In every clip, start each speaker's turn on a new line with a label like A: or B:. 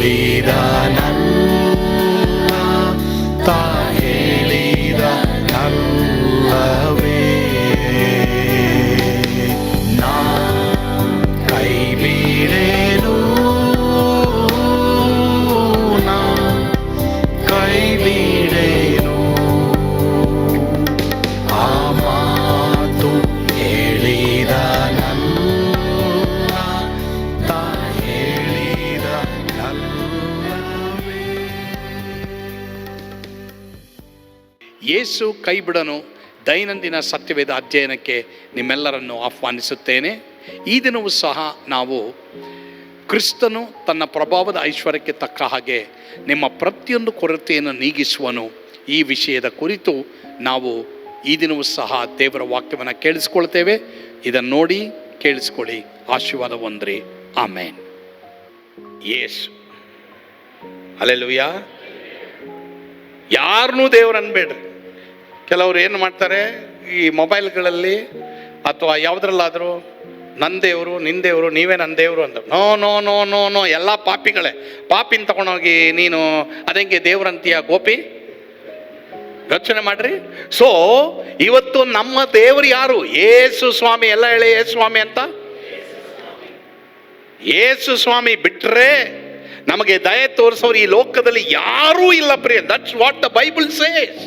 A: ಹೇಳಿದನಲ್ಲ, ತಾ ಹೇಳಿದನಲ್ಲವೇ, ನಾ ಕೈ ಬಿಡೇನು, ನಾ ಕೈ ಬಿಡೇನು. ಆ ಮಾತು ಹೇಳಿದನಲ್ಲ, ತಾ ಹೇಳಿದನಲ್ಲವೇ.
B: ಯೇಸು ಕೈ ಬಿಡನು ದೈನಂದಿನ ಸತ್ಯವೇದ ಅಧ್ಯಯನಕ್ಕೆ ನಿಮ್ಮೆಲ್ಲರನ್ನು ಆಹ್ವಾನಿಸುತ್ತೇನೆ. ಈ ದಿನವೂ ಸಹ ನಾವು ಕ್ರಿಸ್ತನು ತನ್ನ ಪ್ರಭಾವದ ಐಶ್ವರ್ಯಕ್ಕೆ ತಕ್ಕ ಹಾಗೆ ನಿಮ್ಮ ಪ್ರತಿಯೊಂದು ಕೊರತೆಯನ್ನು ನೀಗಿಸುವನು, ಈ ವಿಷಯದ ಕುರಿತು ನಾವು ಈ ದಿನವೂ ಸಹ ದೇವರ ವಾಕ್ಯವನ್ನು ಕೇಳಿಸ್ಕೊಳ್ತೇವೆ. ಇದನ್ನು ನೋಡಿ ಕೇಳಿಸ್ಕೊಳ್ಳಿ, ಆಶೀರ್ವಾದ ಹೊಂದ್ರಿ. ಆಮೇನ್. ಯೇಸು ಹಲ್ಲೆಲೂಯಾ. ಯಾರನ್ನೂ ದೇವ್ರು ಅನ್ಬೇಡ್ರಿ. ಕೆಲವರು ಏನು ಮಾಡ್ತಾರೆ, ಈ ಮೊಬೈಲ್ಗಳಲ್ಲಿ ಅಥವಾ ಯಾವುದ್ರಲ್ಲಾದರೂ ನನ್ನ ದೇವರು ನಿನ್ನ ದೇವರು ನೀವೇ ನನ್ನ ದೇವರು ಅಂತ. No no no no no, ಎಲ್ಲ ಪಾಪಿಗಳೇ. ಪಾಪಿನ ತಗೊಂಡೋಗಿ ನೀನು ಅದಂಗೆ ದೇವ್ರಂತೀಯ ಗೋಪಿ? ಯೋಚನೆ ಮಾಡ್ರಿ. ಸೊ ಇವತ್ತು ನಮ್ಮ ದೇವರು ಯಾರು? ಯೇಸು ಸ್ವಾಮಿ. ಎಲ್ಲ ಹೇಳಿ ಯೇಸು ಸ್ವಾಮಿ ಅಂತ. ಯೇಸು ಸ್ವಾಮಿ ಬಿಟ್ರೆ ನಮಗೆ ದಯೆ ತೋರಿಸೋರು ಈ ಲೋಕದಲ್ಲಿ ಯಾರೂ ಇಲ್ಲ ಪ್ರಿಯ. That's what the Bible says.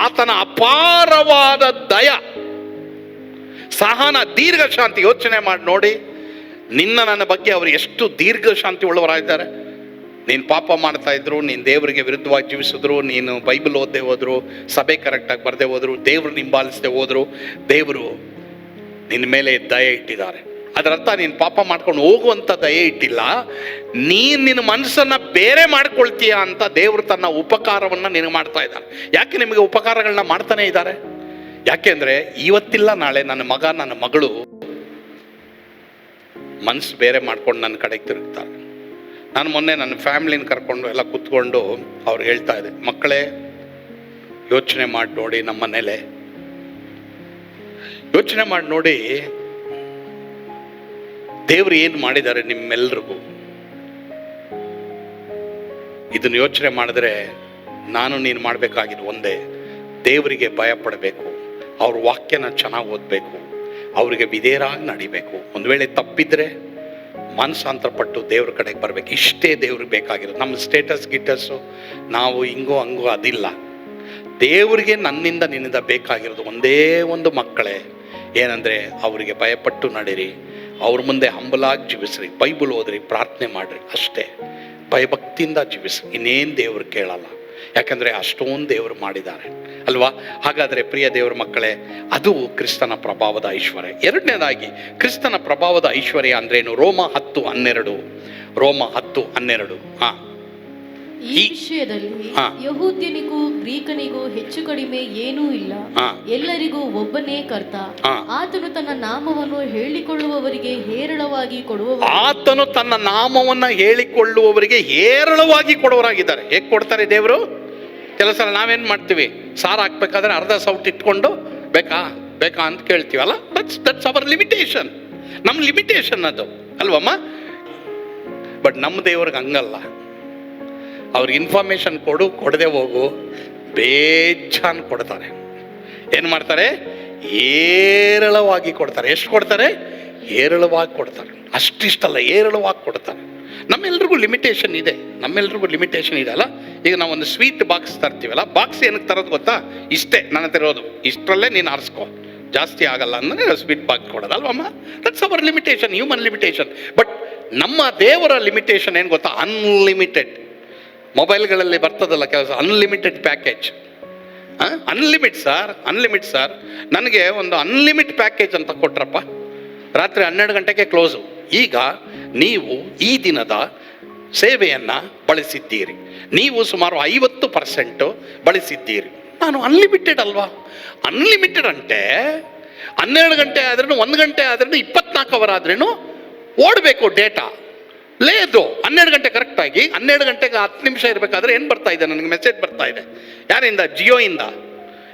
B: ಆತನ ಅಪಾರವಾದ ದಯ, ಸಹನ, ದೀರ್ಘ ಶಾಂತಿ. ಯೋಚನೆ ಮಾಡಿ ನೋಡಿ, ನನ್ನ ಬಗ್ಗೆ ಅವರು ಎಷ್ಟು ದೀರ್ಘ ಶಾಂತಿ ಉಳ್ಳವರಾಗಿದ್ದಾರೆ. ನೀನು ಪಾಪ ಮಾಡ್ತಾ ಇದ್ರು, ನೀನು ದೇವರಿಗೆ ವಿರುದ್ಧವಾಗಿ ಜೀವಿಸಿದ್ರು, ನೀನು ಬೈಬಲ್ ಓದದೆ ಹೋದ್ರು, ಸಭೆ ಕರೆಕ್ಟಾಗಿ ಬರದೆ ಹೋದ್ರು, ದೇವ್ರನ್ನ ಹಿಂಬಾಲಿಸದೆ ಹೋದ್ರು, ದೇವರು ನಿನ್ನ ಮೇಲೆ ದಯೆ ಇಟ್ಟಿದ್ದಾರೆ. ಅದರರ್ಥ ನೀನು ಪಾಪ ಮಾಡ್ಕೊಂಡು ಹೋಗುವಂಥ ದಯೆ ಇಟ್ಟಿಲ್ಲ, ನಿನ್ನ ಮನಸ್ಸನ್ನು ಬೇರೆ ಮಾಡ್ಕೊಳ್ತೀಯ ಅಂತ ದೇವರು ತನ್ನ ಉಪಕಾರವನ್ನು ನಿನಗೆ ಮಾಡ್ತಾ ಇದ್ದಾರೆ. ಯಾಕೆ ನಿಮಗೆ ಉಪಕಾರಗಳನ್ನ ಮಾಡ್ತಾನೆ ಇದ್ದಾರೆ? ಯಾಕೆಂದರೆ ಇವತ್ತಿಲ್ಲ ನಾಳೆ ನನ್ನ ಮಗ ನನ್ನ ಮಗಳು ಮನಸ್ಸು ಬೇರೆ ಮಾಡ್ಕೊಂಡು ನನ್ನ ಕಡೆಗೆ ತಿರುಗ್ತಾರೆ. ನಾನು ಮೊನ್ನೆ ನನ್ನ ಫ್ಯಾಮಿಲಿನ ಕರ್ಕೊಂಡು ಎಲ್ಲ ಕೂತ್ಕೊಂಡು ಅವ್ರು ಹೇಳ್ತಾ ಇದ್ದೆ, ಮಕ್ಕಳೇ ಯೋಚನೆ ಮಾಡಿ ನೋಡಿ, ನಮ್ಮ ಮನೇಲೆ ಯೋಚನೆ ಮಾಡಿ ನೋಡಿ, ದೇವರು ಏನು ಮಾಡಿದ್ದಾರೆ ನಿಮ್ಮೆಲ್ರಿಗೂ. ಇದನ್ನು ಯೋಚನೆ ಮಾಡಿದ್ರೆ ನಾನು ನೀನು ಮಾಡಬೇಕಾಗಿದ್ದು ಒಂದೇ, ದೇವರಿಗೆ ಭಯ ಪಡಬೇಕು, ಅವ್ರ ವಾಕ್ಯನ ಚೆನ್ನಾಗಿ ಓದಬೇಕು, ಅವರಿಗೆ ವಿಧೇಯರಾಗಿ ನಡಿಬೇಕು. ಒಂದು ವೇಳೆ ತಪ್ಪಿದ್ರೆ ಮನಸ್ಸಾಂತರಪಟ್ಟು ದೇವ್ರ ಕಡೆಗೆ ಬರಬೇಕು. ಇಷ್ಟೇ ದೇವ್ರಿಗೆ ಬೇಕಾಗಿರೋದು. ನಮ್ಮ ಸ್ಟೇಟಸ್ ಗಿಟಸ್ಸು ನಾವು ಹಿಂಗೋ ಹಂಗೋ ಅದಿಲ್ಲ. ದೇವರಿಗೆ ನನ್ನಿಂದ ನಿನ್ನಿಂದ ಬೇಕಾಗಿರೋದು ಒಂದೇ ಒಂದು, ಮಕ್ಕಳೇ, ಏನಂದರೆ ಅವರಿಗೆ ಭಯಪಟ್ಟು ನಡೀರಿ, ಅವ್ರ ಮುಂದೆ ಹಂಬಲಾಗಿ ಜೀವಿಸ್ರಿ, ಬೈಬಲ್ ಓದ್ರಿ, ಪ್ರಾರ್ಥನೆ ಮಾಡಿರಿ, ಅಷ್ಟೇ. ಭಯಭಕ್ತಿಯಿಂದ ಜೀವಿಸ್ರಿ, ಇನ್ನೇನು ದೇವರು ಕೇಳಲ್ಲ. ಯಾಕಂದರೆ ಅಷ್ಟೊಂದು ದೇವರು ಮಾಡಿದ್ದಾರೆ ಅಲ್ವಾ? ಹಾಗಾದರೆ ಪ್ರಿಯ ದೇವರ ಮಕ್ಕಳೇ, ಅದು ಕ್ರಿಸ್ತನ ಪ್ರಭಾವದ ಐಶ್ವರ್ಯ. ಎರಡನೇದಾಗಿ ಕ್ರಿಸ್ತನ ಪ್ರಭಾವದ ಐಶ್ವರ್ಯ ಅಂದ್ರೇನು? ರೋಮ 10:12. ರೋಮ 10:12.
C: ಈ ವಿಷಯದಲ್ಲಿ ಯಹೂದ್ಯನಿಗೂ ಗ್ರೀಕನಿಗೂ ಹೆಚ್ಚು ಕಡಿಮೆ ಏನೂ ಇಲ್ಲ, ಎಲ್ಲರಿಗೂ ಒಬ್ಬನೇ ಕರ್ತ. ಆತನು ತನ್ನ ನಾಮವನ್ನು ಹೇಳಿಕೊಳ್ಳುವವರಿಗೆ ಹೇರಳವಾಗಿ ಕೊಡುವವರು.
B: ಆತನು ತನ್ನ ನಾಮವನ್ನು ಹೇಳಿಕೊಳ್ಳುವವರಿಗೆ ಹೇರಳವಾಗಿ ಕೊಡುವವರಾಗಿದ್ದಾರೆ. ಹೇಗೆ ಕೊಡ್ತಾರೆ ದೇವರು? ಕೆಲವು ಸಲ ನಾವೇನು ಮಾಡ್ತೀವಿ, ಸಾರು ಹಾಕ್ಬೇಕಾದ್ರೆ ಅರ್ಧ ಸೌಟ್ ಇಟ್ಕೊಂಡು ಬೇಕಾ ಬೇಕಾ ಅಂತ ಕೇಳ್ತೀವಲ್ಲ. That's our limitation. ನಮ್ಮ ಲಿಮಿಟೇಷನ್ ಅದು ಅಲ್ವಮ್ಮ. ಬಟ್ ನಮ್ಮ ದೇವ್ರಿಗೆ ಹಂಗಲ್ಲ. ಅವ್ರಿಗೆ ಇನ್ಫಾರ್ಮೇಶನ್ ಕೊಡದೆ ಹೋಗು, ಬೇಜಾನ್ ಕೊಡ್ತಾರೆ. ಏನು ಮಾಡ್ತಾರೆ? ಹೇರಳವಾಗಿ ಕೊಡ್ತಾರೆ. ಎಷ್ಟು ಕೊಡ್ತಾರೆ? ಹೇರಳವಾಗಿ ಕೊಡ್ತಾರೆ. ಅಷ್ಟಿಷ್ಟಲ್ಲ, ಹೇರಳವಾಗಿ ಕೊಡ್ತಾರೆ. ನಮ್ಮೆಲ್ರಿಗೂ ಲಿಮಿಟೇಷನ್ ಇದೆ. ಅಲ್ಲ. ಈಗ ನಾವೊಂದು ಸ್ವೀಟ್ ಬಾಕ್ಸ್ ತರ್ತೀವಲ್ಲ, ಬಾಕ್ಸ್ ಏನಕ್ಕೆ ತರೋದು ಗೊತ್ತಾ? ಇಷ್ಟೇ ನನ್ನ ತರೋದು, ಇಷ್ಟರಲ್ಲೇ ನೀನು ಆರಿಸ್ಕೊ, ಜಾಸ್ತಿ ಆಗಲ್ಲ ಅಂದರೆ ಸ್ವೀಟ್ ಬಾಕ್ಸ್ ಕೊಡೋದಲ್ವಮ್ಮ. That's our limitation, human limitation. But ನಮ್ಮ ದೇವರ ಲಿಮಿಟೇಷನ್ ಏನು ಗೊತ್ತಾ? ಅನ್ಲಿಮಿಟೆಡ್. ಮೊಬೈಲ್ಗಳಲ್ಲಿ ಬರ್ತದಲ್ಲ ಕೆಲಸ, ಅನ್ಲಿಮಿಟೆಡ್ ಪ್ಯಾಕೇಜ್. ಅನ್ಲಿಮಿಟ್ ಸರ್. ನನಗೆ ಒಂದು ಅನ್ಲಿಮಿಟ್ ಪ್ಯಾಕೇಜ್ ಅಂತ ಕೊಟ್ರಪ್ಪ. ರಾತ್ರಿ 12 ಗಂಟೆಗೆ ಕ್ಲೋಸು. ಈಗ ನೀವು ಈ ದಿನದ ಸೇವೆಯನ್ನು ಬಳಸಿದ್ದೀರಿ, ನೀವು ಸುಮಾರು 50% ಬಳಸಿದ್ದೀರಿ. ನಾನು ಅನ್ಲಿಮಿಟೆಡ್ ಅಲ್ವಾ? ಅನ್ಲಿಮಿಟೆಡ್ అంటే 12 ಗಂಟೆ ಆದ್ರೂ 1 ಗಂಟೆ ಆದ್ರೂ 24 ಅವರ್ ಆದ್ರೂ ಓಡಬೇಕು ಡೇಟಾ. లేదు 12 ಗಂಟೆ ಕರೆಕ್ಟಾಗಿ 12 ಗಂಟೆಗೆ 10 ನಿಮಿಷ ಇರಬೇಕಾದ್ರೆ ಏನು ಬರ್ತಾ ಇದೆ? ನನಗೆ ಮೆಸೇಜ್ ಬರ್ತಾ ಇದೆ. ಯಾರಿಂದ? ಜಿಯೋ ಇಂದ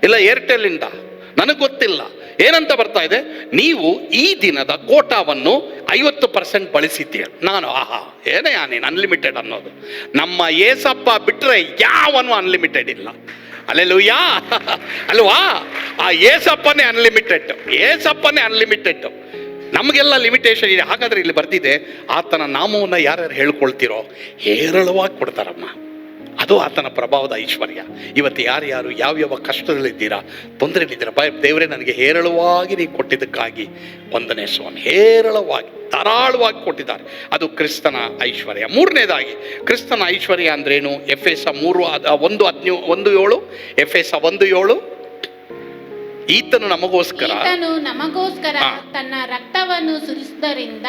B: ಇಲ್ಲ ಏರ್ಟೆಲ್ ಇಂದ, ನನಗೆ ಗೊತ್ತಿಲ್ಲ. ಏನಂತ ಬರ್ತಾ ಇದೆ? ನೀವು ಈ ದಿನದ ಕೋಟಾವನ್ನು 50% ಬಳಸಿದ್ದೀರಿ. ನಾನು ಆಹಾ, ಏನೇ ನೀನು ಅನ್ಲಿಮಿಟೆಡ್ ಅನ್ನೋದು. ನಮ್ಮ ಏಸಪ್ಪ ಬಿಟ್ಟರೆ ಯಾವನು ಅನ್ಲಿಮಿಟೆಡ್ ಇಲ್ಲ. ಅಲ್ಲೆಲ್ಲೂಯ್ಯ ಅಲ್ವಾ? ಆ ಏಸಪ್ಪನೇ ಅನ್ಲಿಮಿಟೆಡ್, ಏಸಪ್ಪನೇ ಅನ್ಲಿಮಿಟೆಡ್. ನಮಗೆಲ್ಲ ಲಿಮಿಟೇಷನ್ ಇದೆ. ಹಾಗಾದ್ರೆ ಇಲ್ಲಿ ಬರ್ತಿದೆ, ಆತನ ನಾಮವನ್ನು ಯಾರ್ಯಾರು ಹೇಳ್ಕೊಳ್ತಿರೋ ಹೇರಳವಾಗಿ ಕೊಡ್ತಾರಮ್ಮ. ಅದು ಆತನ ಪ್ರಭಾವದ ಐಶ್ವರ್ಯ. ಇವತ್ತು ಯಾರ್ಯಾರು ಯಾವ್ಯಾವ ಕಷ್ಟದಲ್ಲಿದ್ದೀರಾ, ತೊಂದರೆಯಲ್ಲಿದ್ದೀರಾ, ದೇವರೇ ನನಗೆ ಹೇರಳವಾಗಿ ನೀವು ಕೊಟ್ಟಿದ್ದಕ್ಕಾಗಿ ವಂದನೆ ಸ್ವಾಮಿ. ಹೇರಳವಾಗಿ ಧಾರಾಳವಾಗಿ ಕೊಟ್ಟಿದ್ದಾರೆ. ಅದು ಕ್ರಿಸ್ತನ ಐಶ್ವರ್ಯ. ಮೂರನೇದಾಗಿ ಕ್ರಿಸ್ತನ ಐಶ್ವರ್ಯ ಅಂದ್ರೇನು? ಎಫೆಸ 3:1-7, ಎಫೆಸ 1:7. ಈತನು ನಮಗೋಸ್ಕರ
D: ತನ್ನ ರಕ್ತವನ್ನು ಸುರಿಸಿದ್ದರಿಂದ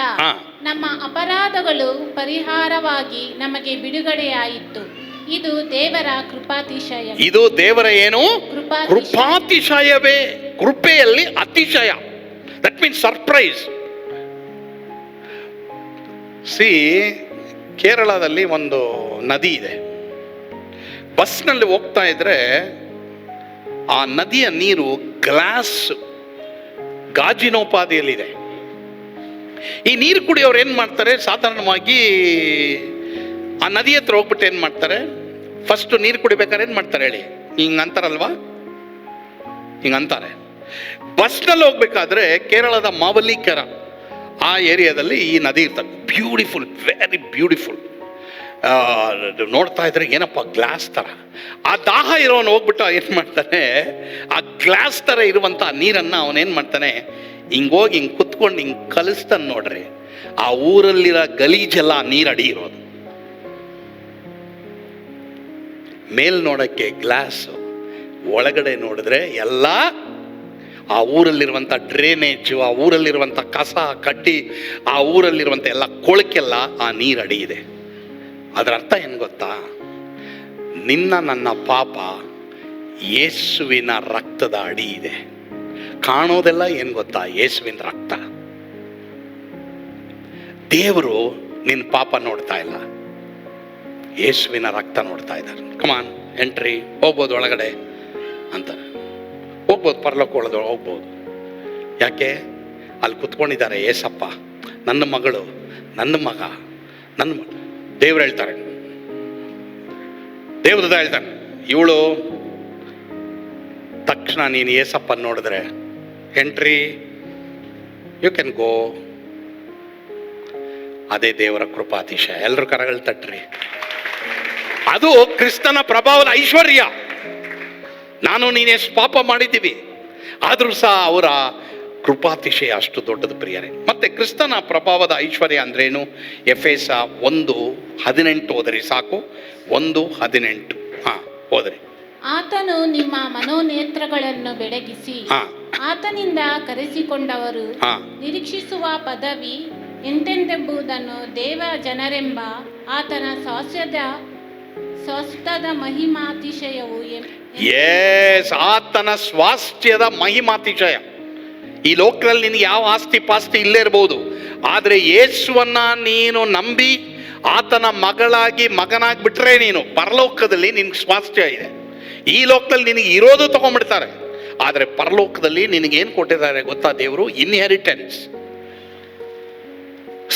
D: ನಮ್ಮ ಅಪರಾಧಗಳು ಪರಿಹಾರವಾಗಿ ನಮಗೆ ಬಿಡುಗಡೆಯಾಯಿತು. ಇದು ದೇವರ ಕೃಪಾತಿಶಯ.
B: ಇದು ದೇವರ ಏನು? ಕೃಪಾತಿಶಯವೇ. ಕೃಪೆಯಲ್ಲಿ ಅತಿಶಯ. That means surprise. ಕೇರಳದಲ್ಲಿ ಒಂದು ನದಿ ಇದೆ. ಬಸ್ನಲ್ಲಿ ಹೋಗ್ತಾ ಇದ್ರೆ ಆ ನದಿಯ ನೀರು ಗಾಜಿನೋಪಾದಿಯಲ್ಲಿದೆ. ಈ ನೀರು ಕುಡಿಯೋರು ಏನು ಮಾಡ್ತಾರೆ? ಸಾಧಾರಣವಾಗಿ ಆ ನದಿ ಹತ್ರ ಹೋಗ್ಬಿಟ್ಟು ಏನು ಮಾಡ್ತಾರೆ? ಫಸ್ಟ್ ನೀರು ಕುಡಿಬೇಕಾದ್ರೆ ಏನು ಮಾಡ್ತಾರೆ ಹೇಳಿ? ಹಿಂಗಂತಾರಲ್ವಾ? ಹಿಂಗಂತಾರೆ. ಬಸ್ನಲ್ಲಿ ಹೋಗ್ಬೇಕಾದ್ರೆ ಕೇರಳದ ಮಾವಲಿಕೆರ ಆ ಏರಿಯಾದಲ್ಲಿ ಈ ನದಿ ಇರ್ತದೆ. Beautiful, very beautiful. ನೋಡ್ತಾ ಇದ್ರೆ ಏನಪ್ಪ ಗ್ಲಾಸ್ ಥರ. ಆ ದಾಹ ಇರೋನು ಹೋಗ್ಬಿಟ್ಟು ಏನು ಮಾಡ್ತಾನೆ, ಆ ಗ್ಲಾಸ್ ಥರ ಇರುವಂಥ ನೀರನ್ನು ಅವನೇನು ಮಾಡ್ತಾನೆ, ಹಿಂಗೋಗಿ ಹಿಂಗೆ ಕುತ್ಕೊಂಡು ಹಿಂಗೆ ಕಲಿಸ್ತಾನೆ. ನೋಡ್ರಿ, ಆ ಊರಲ್ಲಿರೋ ಗಲೀಜೆಲ್ಲ ನೀರು ಅಡಿ ಇರೋದು. ಮೇಲ್ ನೋಡೋಕ್ಕೆ ಗ್ಲಾಸು, ಒಳಗಡೆ ನೋಡಿದ್ರೆ ಎಲ್ಲ ಆ ಊರಲ್ಲಿರುವಂಥ ಡ್ರೈನೇಜು, ಆ ಊರಲ್ಲಿರುವಂಥ ಕಸ ಕಡ್ಡಿ, ಆ ಊರಲ್ಲಿರುವಂಥ ಎಲ್ಲ ಕೊಳಕೆಲ್ಲ ಆ ನೀರು ಅಡಿ ಇದೆ. ಅದರ ಅರ್ಥ ಏನು ಗೊತ್ತಾ? ನನ್ನ ಪಾಪ ಯೇಸುವಿನ ರಕ್ತದ ಅಡಿ ಇದೆ. ಕಾಣೋದೆಲ್ಲ ಏನು ಗೊತ್ತಾ? ಯೇಸುವಿನ ರಕ್ತ. ದೇವರು ನಿನ್ನ ಪಾಪ ನೋಡ್ತಾ ಇಲ್ಲ, ಯೇಸುವಿನ ರಕ್ತ ನೋಡ್ತಾ ಇದ್ದಾರೆ. ಕಮಾನ್, ಎಂಟ್ರಿ, ಹೋಗ್ಬೋದು ಒಳಗಡೆ ಅಂತಾರೆ. ಹೋಗ್ಬೋದು, ಪರಲೋಕ ಒಳಗೆ ಹೋಗ್ಬೋದು. ಯಾಕೆ? ಅಲ್ಲಿ ಕುತ್ಕೊಂಡಿದ್ದಾರೆ ಏಸಪ್ಪ, ನನ್ನ ಮಗಳು, ನನ್ನ ಮಗ, ನನ್ನ ದೇವ್ರು ಹೇಳ್ತಾರೆ, ದೇವ್ರದ ಹೇಳ್ತಾನೆ, ಇವಳು ತಕ್ಷಣ ನೀನು ಏಸಪ್ಪ ನೋಡಿದ್ರೆ ಎಂಟ್ರಿ, ಯು ಕ್ಯಾನ್ ಗೋ. ಅದೇ ದೇವರ ಕೃಪಾತಿಶಯ. ಎಲ್ಲರೂ ಕರಗಳು ತಟ್ರಿ. ಅದು ಕ್ರಿಸ್ತನ ಪ್ರಭಾವದ ಐಶ್ವರ್ಯ. ನಾನು ನೀನೆಷ್ಟು ಪಾಪ ಮಾಡಿದ್ದೀವಿ, ಆದರೂ ಸಹ ಅವರ ಕೃಪಾತಿಶಯ ಅಷ್ಟು ದೊಡ್ಡದು ಪ್ರಿಯರೇ. ಮತ್ತೆ ಕ್ರಿಸ್ತನ ಪ್ರಭಾವದ ಐಶ್ವರ್ಯ ಅಂದ್ರೇನು? ಎಫೆಸ 1:18 ಓದರಿ ಸಾಕು. 1:18 ಓದರಿ.
D: ಆತನು ನಿಮ್ಮ ಮನೋನೇತ್ರಗಳನ್ನು ಬೆಳಗಿಸಿ ಆತನಿಂದ ಕರೆಸಿಕೊಂಡವರು ನಿರೀಕ್ಷಿಸುವ ಪದವಿ ಎಂತೆಂದೆಂಬುದನ್ನು ದೇವ ಜನರೆಂಬ ಆತನ ಸ್ವಾಸ್ಥ್ಯದ ಮಹಿಮಾತಿಶಯವು.
B: ಆತನ ಸ್ವಾಸ್ಥ್ಯದ ಮಹಿಮಾತಿಶಯ. ಈ ಲೋಕದಲ್ಲಿ ನಿನಗೆ ಯಾವ ಆಸ್ತಿ ಪಾಸ್ತಿ ಇಲ್ಲೇ ಇರಬಹುದು, ಆದರೆ ಯೇಸುವನ್ನ ನೀನು ನಂಬಿ ಆತನ ಮಗನಾಗ್ಬಿಟ್ರೆ ನೀನು ಪರಲೋಕದಲ್ಲಿ ನಿನ್ಗೆ ಸ್ವಾಸ್ಥ್ಯ ಇದೆ. ಈ ಲೋಕದಲ್ಲಿ ನಿನಗೆ ಇರೋದು ತಗೊಂಡ್ಬಿಡ್ತಾರೆ, ಆದರೆ ಪರಲೋಕದಲ್ಲಿ ನಿನಗೇನು ಕೊಟ್ಟಿದ್ದಾರೆ ಗೊತ್ತಾ? ದೇವರು ಇನ್ಹೆರಿಟೆನ್ಸ್,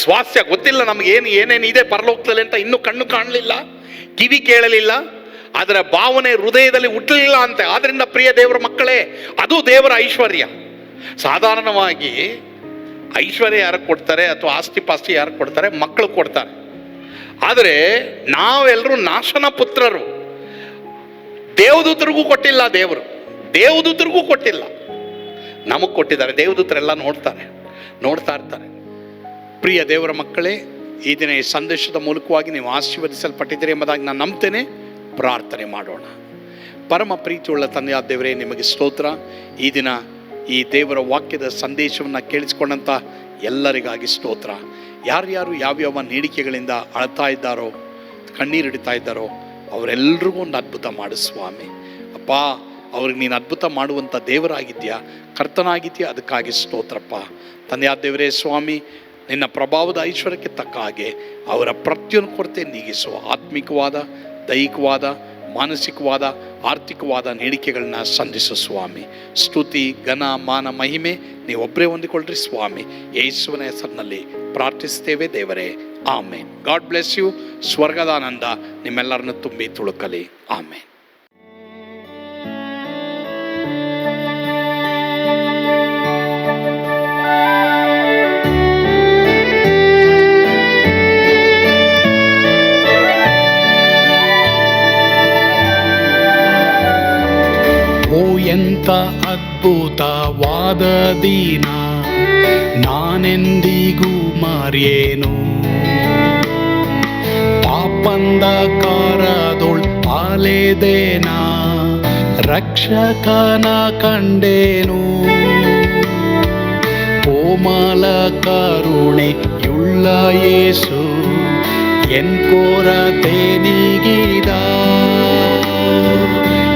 B: ಸ್ವಾಸ್ಥ್ಯ. ಗೊತ್ತಿಲ್ಲ ನಮ್ಗೆ ಏನೇನಿದೆ ಪರಲೋಕದಲ್ಲಿ ಅಂತ ಇನ್ನೂ ಕಣ್ಣು ಕಾಣಲಿಲ್ಲ, ಕಿವಿ ಕೇಳಲಿಲ್ಲ, ಅದರ ಭಾವನೆ ಹೃದಯದಲ್ಲಿ ಹುಟ್ಟಲಿಲ್ಲ ಅಂತೆ. ಆದ್ರಿಂದ ಪ್ರಿಯ ದೇವರ ಮಕ್ಕಳೇ, ಅದು ದೇವರ ಐಶ್ವರ್ಯ. ಸಾಧಾರಣವಾಗಿ ಐಶ್ವರ್ಯ ಯಾರು ಕೊಡ್ತಾರೆ ಅಥವಾ ಆಸ್ತಿ ಪಾಸ್ತಿ ಯಾರು ಕೊಡ್ತಾರೆ? ಮಕ್ಕಳು ಕೊಡ್ತಾರೆ. ಆದರೆ ನಾವೆಲ್ಲರೂ ನಾಶನ ಪುತ್ರರು. ದೇವದೂತರಿಗೂ ಕೊಟ್ಟಿಲ್ಲ ದೇವರು, ದೇವದೂತರಿಗೂ ಕೊಟ್ಟಿಲ್ಲ, ನಮಗೆ ಕೊಟ್ಟಿದ್ದಾರೆ. ದೇವದೂತರೆಲ್ಲ ನೋಡ್ತಾ ಇರ್ತಾರೆ. ಪ್ರಿಯ ದೇವರ ಮಕ್ಕಳೇ, ಈ ದಿನ ಈ ಸಂದೇಶದ ಮೂಲಕವಾಗಿ ನೀವು ಆಶೀರ್ವದಿಸಲ್ಪಟ್ಟಿದ್ದೀರಿ ಎಂಬುದಾಗಿ ನಾನು ನಂಬ್ತೇನೆ. ಪ್ರಾರ್ಥನೆ ಮಾಡೋಣ. ಪರಮ ಪ್ರೀತಿಯುಳ್ಳ ತಂದೆಯಾದ ದೇವರೇ, ನಿಮಗೆ ಸ್ತೋತ್ರ. ಈ ದಿನ ಈ ದೇವರ ವಾಕ್ಯದ ಸಂದೇಶವನ್ನು ಕೇಳಿಸ್ಕೊಂಡಂಥ ಎಲ್ಲರಿಗಾಗಿ ಸ್ತೋತ್ರ. ಯಾರ್ಯಾರು ಯಾವ್ಯಾವ ನೀಡಿಕೆಗಳಿಂದ ಅಳ್ತಾ ಇದ್ದಾರೋ, ಕಣ್ಣೀರಿಡ್ತಾ ಇದ್ದಾರೋ, ಅವರೆಲ್ಲರಿಗೂ ಒಂದು ಅದ್ಭುತ ಮಾಡು ಸ್ವಾಮಿ. ಅಪ್ಪ, ಅವ್ರಿಗೆ ನೀನು ಅದ್ಭುತ ಮಾಡುವಂಥ ದೇವರಾಗಿದ್ಯಾ, ಕರ್ತನಾಗಿದ್ಯಾ, ಅದಕ್ಕಾಗಿ ಸ್ತೋತ್ರಪ್ಪ. ತಂದೆಯಾದ ದೇವರೇ ಸ್ವಾಮಿ, ನಿನ್ನ ಪ್ರಭಾವದ ಐಶ್ವರ್ಯಕ್ಕೆ ತಕ್ಕ ಹಾಗೆ ಅವರ ಪ್ರತಿಯೊಂದು ಕೊರತೆ ನೀಗಿಸುವ ಆತ್ಮಿಕವಾದ, ದೈಹಿಕವಾದ, ಮಾನಸಿಕವಾದ ಆರ್ಥಿಕವಾದ ನೀಡಿಕೆಗಳನ್ನ ಸಂಧಿಸು ಸ್ವಾಮಿ. ಸ್ತುತಿ, ಘನ, ಮಾನ, ಮಹಿಮೆ ನೀವೊಬ್ಬರೇ ಹೊಂದಿಕೊಳ್ಳ್ರಿ ಸ್ವಾಮಿ. ಯೇಸುವಿನ ಹೆಸರಿನಲ್ಲಿ ಪ್ರಾರ್ಥಿಸ್ತೇವೆ ದೇವರೇ, ಆಮೇನ್. God bless you. ಸ್ವರ್ಗದ ಆನಂದ ನಿಮ್ಮೆಲ್ಲರನ್ನು ತುಂಬಿ ತುಳುಕಲಿ. ಆಮೇನ್.
A: ಓ ಎಂಥ ಅದ್ಭುತವಾದ ದಿನ, ನಾನೆಂದಿಗೂ ಮರೆಯೇನು. ಪಾಪಂಧಕಾರದೊಳ್ ಅಲೆದೇನ, ರಕ್ಷಕನ ಕಂಡೇನು. ಕೋಮಲ ಕರುಣೆಯುಳ್ಳ ಯೇಸು ಎನ್ ಕೊರತೆ ನೀಗಿದ.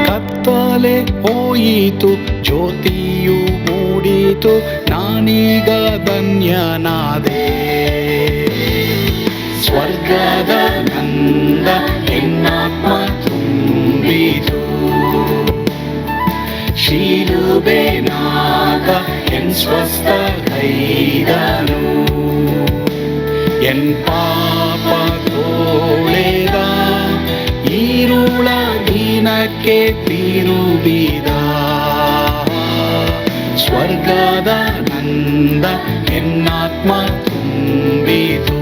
A: ಕತ್ತಲೆ ಹೋಯಿತು, ಜ್ಯೋತಿಯು ಮೂಡಿತು, ನಾನೀಗ ಧನ್ಯನಾದೆ. ಸ್ವರ್ಗದ ನಂದ ಎನ್ನಾತ್ಮ ತುಂಬಿತು. ಶಿಲುಬೆನಾಥ ಎನ್ ಸ್ವಸ್ಥ ಕೈದನು. ಎನ್ ಪಾಪ ತೋಳೆದ, ಈರುಳ ದಿನಕ್ಕೆ ತಿರುಗಿದ. ಸ್ವರ್ಗದ ನಂದ ಎನ್ನಾತ್ಮ ತುಂಬಿತು.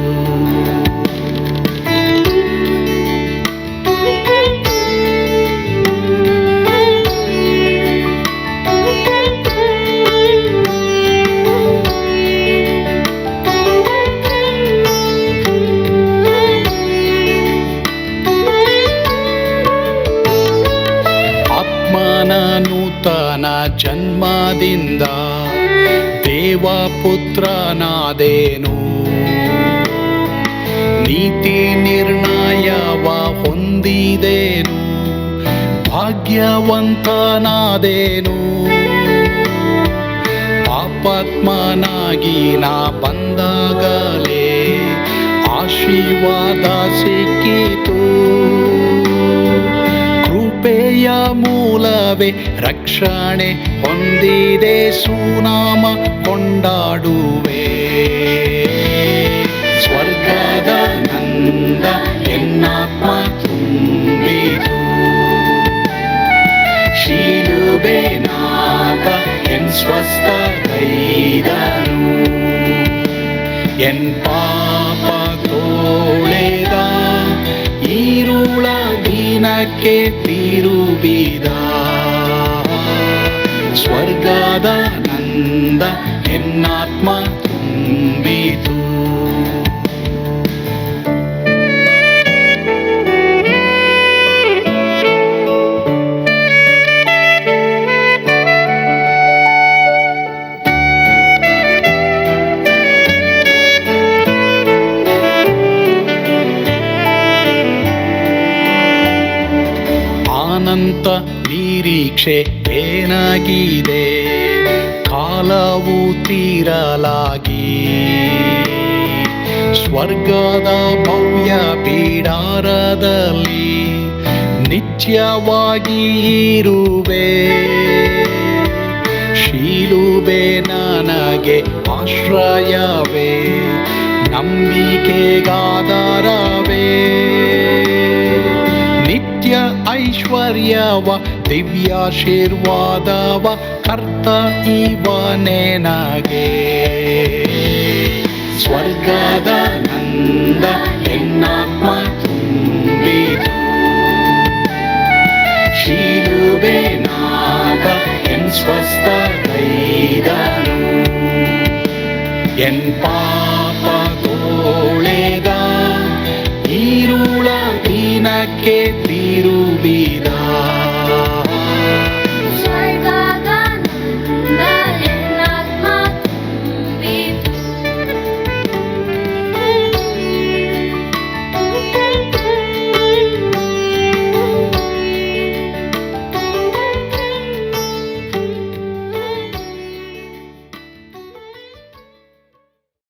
A: ನೂತನ ಜನ್ಮದಿಂದ ದೇವಪುತ್ರನಾದೇನು. ನೀತಿ ನಿರ್ಣಯವ ಹೊಂದಿದೇನು, ಭಾಗ್ಯವಂತನಾದೇನು. ಪಾಪಾತ್ಮನಾಗಿ ನಾ ಬಂದಾಗಲೇ ಆಶೀರ್ವಾದ ಸಿಕ್ಕಿತು. ಕೃಪೆಯ ಮೂಲವೇ ರಕ್ಷಣೆ ಹೊಂದಿದೆ, ಸುನಾಮ ಕೊಂಡಾಡುವೆ. ಸ್ವರ್ಗದ ನಂದ ಎನ್ನಾತ್ಮ ತುಂಬಿತು. ಶಿಲುಬೆನಾಥ ಎನ್ ಸ್ವಸ್ಥ ಕೈದನು. ಎನ್ ಪಾಪ ತೋಳೆದ, ಈರುಳ ದಿನಕ್ಕೆ ತಿರುಗಿದ. ಸ್ವರ್ಗದ ನಂದ ಎನ್ನಾತ್ಮ ತುಂಬಿತು. ಅನಂತ ನಿರೀಕ್ಷೆ ಏನಾಗಿದೆ, ಕಾಲವು ತೀರಲಾಗಿ. ಸ್ವರ್ಗದ ಭವ್ಯ ಬಿಡಾರದಲ್ಲಿ ನಿತ್ಯವಾಗಿ ಇರುವೆ. ಶಿಲುಬೆ ನನಗೆ ಆಶ್ರಯವೇ, ನಂಬಿಕೆಗಾಧಾರವೇ. ನಿತ್ಯ ಐಶ್ವರ್ಯವ ದಿವ್ಯಾಶೀರ್ವಾದವ ಕರ್ತ ಇವನೇ ನಗೆ. ಸ್ವರ್ಗದ ನಂದ ಎನ್ನಾತ್ಮ ತುಂಬಿತು. ಶಿಲುಬೆನಾಥ ಎನ್ ಸ್ವಸ್ಥ ಕೈದನು. ಎನ್